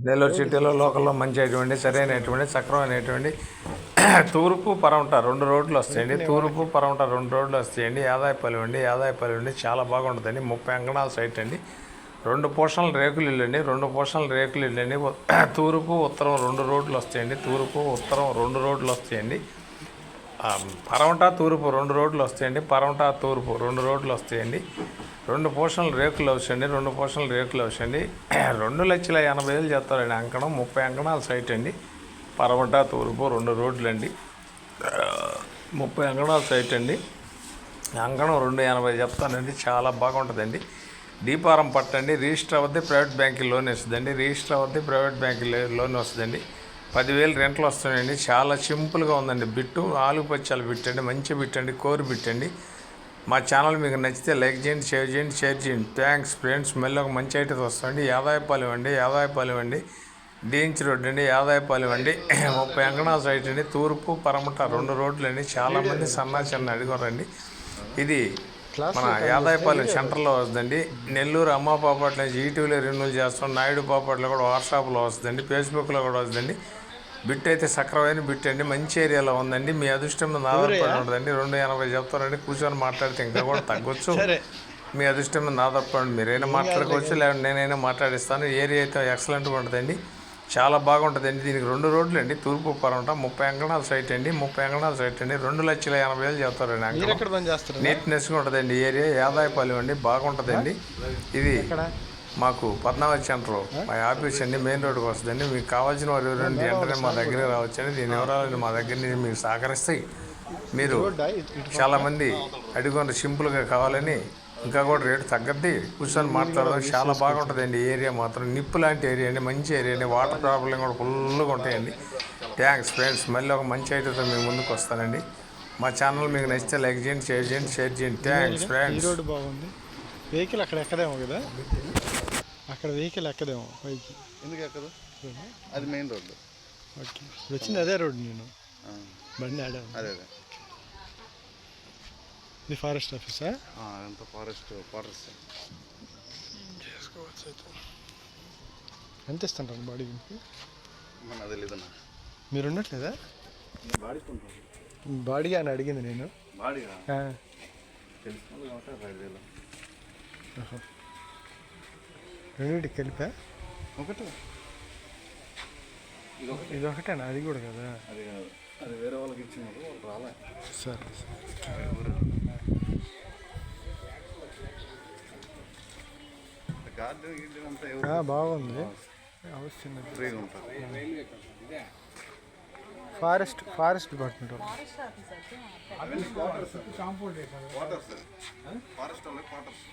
నెల్లూరు సిటీలో లోకల్లో మంచి అటువంటి సరైనటువంటి సక్రమైనటువంటి తూర్పు పరమట 2 రోడ్లు వస్తాయండి. తూర్పు పరమట 2 రోడ్లు వస్తాయండి. ఆదాయపల్లి అండి చాలా బాగుంటుందండి. 30 అంకణాల సైట్ అండి. 2 పోర్షన్ల రేకులు ఇల్లు అండి. 2 పోర్షన్ల రేకులు ఇల్లు అండి. తూర్పు ఉత్తరం 2 రోడ్లు వస్తాయండి. తూర్పు ఉత్తరం 2 రోడ్లు వస్తాయండి. పరమట తూర్పు 2 రోడ్లు వస్తాయండి. పరమట తూర్పు 2 రోడ్లు వస్తాయండి. 2 పోర్షన్ల రేకులు వచ్చండి. 2 పోర్షన్ల రేకులు వచ్చండి. 2,80,000 చెప్తారండి అంకణం. 30 అంకణాల సైట్ అండి. పరమట తూర్పు 2 రోడ్లు అండి. 30 అంకణాల సైట్ అండి. అంకణం 2,80 చెప్తానండి. చాలా బాగుంటుందండి. డీపారం పట్టండి. రిజిస్టర్ అవ్వద్ది, ప్రైవేట్ బ్యాంకుకి లోన్ వస్తుందండి. రిజిస్టర్ అవ్వద్ది, ప్రైవేట్ బ్యాంకుకి లోన్ వస్తుందండి. 10,000 రెంట్లు వస్తాయండి. చాలా సింపుల్గా ఉందండి. బిట్టు ఆలుపచ్చాలు బిట్టండి. మంచి బిట్టండి. కోరు బిట్టండి. మా ఛానల్ మీకు నచ్చితే లైక్ చేయండి, షేర్ చేయండి. Thanks friends. మళ్ళీ ఒక మంచి ఐటమ్ వస్తుంది. ఆదాయపాలెం అండి. డీన్స్ రోడ్ అండి. ఆదాయపాలెం అండి. 30 అంకణాల సైట్ అండి. తూర్పు పరమట 2 రోడ్లు అండి. చాలామంది సన్నాచాన్ని అడిగారండి. ఇది మన ఆదాయపాలెం సెంటర్లో వస్తుందండి. నెల్లూరు అమ్మ పాపట్ల నుంచి ఈటీవీలో రెన్యూల్ చేస్తాం. నాయుడు పాపట్లో కూడా వాట్సాప్లో వస్తుందండి. ఫేస్బుక్లో కూడా వస్తుందండి. బిట్ అయితే సక్రమైన బిట్ అండి. మంచి ఏరియాలో ఉందండి. మీ అదృష్టం మీద ఆధారపడి ఉంటుందండి. 2,80 చెప్తారండి. కూర్చొని మాట్లాడితే ఇంకా కూడా తగ్గొచ్చు. మీ అదృష్టం మీద ఆధారపడి మీరైనా మాట్లాడుకోవచ్చు, లేదంటే నేనైనా మాట్లాడిస్తాను. ఏరియా అయితే ఎక్సలెంట్గా ఉంటుందండి. చాలా బాగుంటుందండి. దీనికి 2 రోడ్లు అండి. తూర్పు పరమట 30 అంకణాల సైట్ అండి. 30 అంకణాల సైట్ అండి. 2,80,000 చెప్తారండి అంకణం. నీట్నెస్గా ఉంటుందండి. ఏరియా ఆదాయపాలెం అండి. బాగుంటుందండి. ఇది మాకు పద్మావతి సెంటర్ మా ఆఫీస్ అండి. మెయిన్ రోడ్కి వస్తుందండి. మీకు కావాల్సిన వారు ఎవరండి వెంటనే మా దగ్గర రావచ్చండి. దీని వివరాలు మా దగ్గర నుంచి మీకు సహకరిస్తాయి. మీరు చాలామంది అడిగిన సింపుల్గా కావాలని ఇంకా కూడా రేటు తగ్గద్ది. కూర్చొని మాట్లాడడం చాలా బాగుంటుందండి. ఏరియా మాత్రం నిప్పు లాంటి ఏరియా అండి. మంచి ఏరియా అండి. వాటర్ ప్రాబ్లం కూడా ఫుల్గా ఉంటాయండి. Thanks friends. మళ్ళీ ఒక మంచి ఐటమ్తో మేము ముందుకు వస్తానండి. మా ఛానల్ మీకు నచ్చితే లైక్ చేయండి, షేర్ చేయండి. Thanks friends. రోడ్డు బాగుంది. వెహికల్ అక్కడ ఎక్కదేమో కదా. అక్కడ వెహికల్ ఎక్కదేమో పైకి. ఎందుకు ఎక్కదు? అది మెయిన్ రోడ్డు. ఓకే, వచ్చింది అదే రోడ్డు. నేను బండి ఆడా. అదే ఇది ఫారెస్ట్ ఆఫీసా? ఎంత ఫారెస్ట్ చేసుకోవచ్చు అయితే. ఎంత ఇస్తుంటాను బాడీకి? మన తెలీదన్నా. మీరు ఉండట్లేదా? బాడీ అని అడిగింది నేను. రెండింటికి కలిపా ఒకటి. ఇది ఒకటేనా? అది కూడా కదా. అది వేరే వాళ్ళకి ఇచ్చినారు, రాలే. సరే బాగుంది. అవసరం ఫ్రీగా ఉంటుంది. ఫారెస్ట్ డిపార్ట్మెంట్ ఫారెస్ట్ వాళ్ళకి క్వార్టర్స్.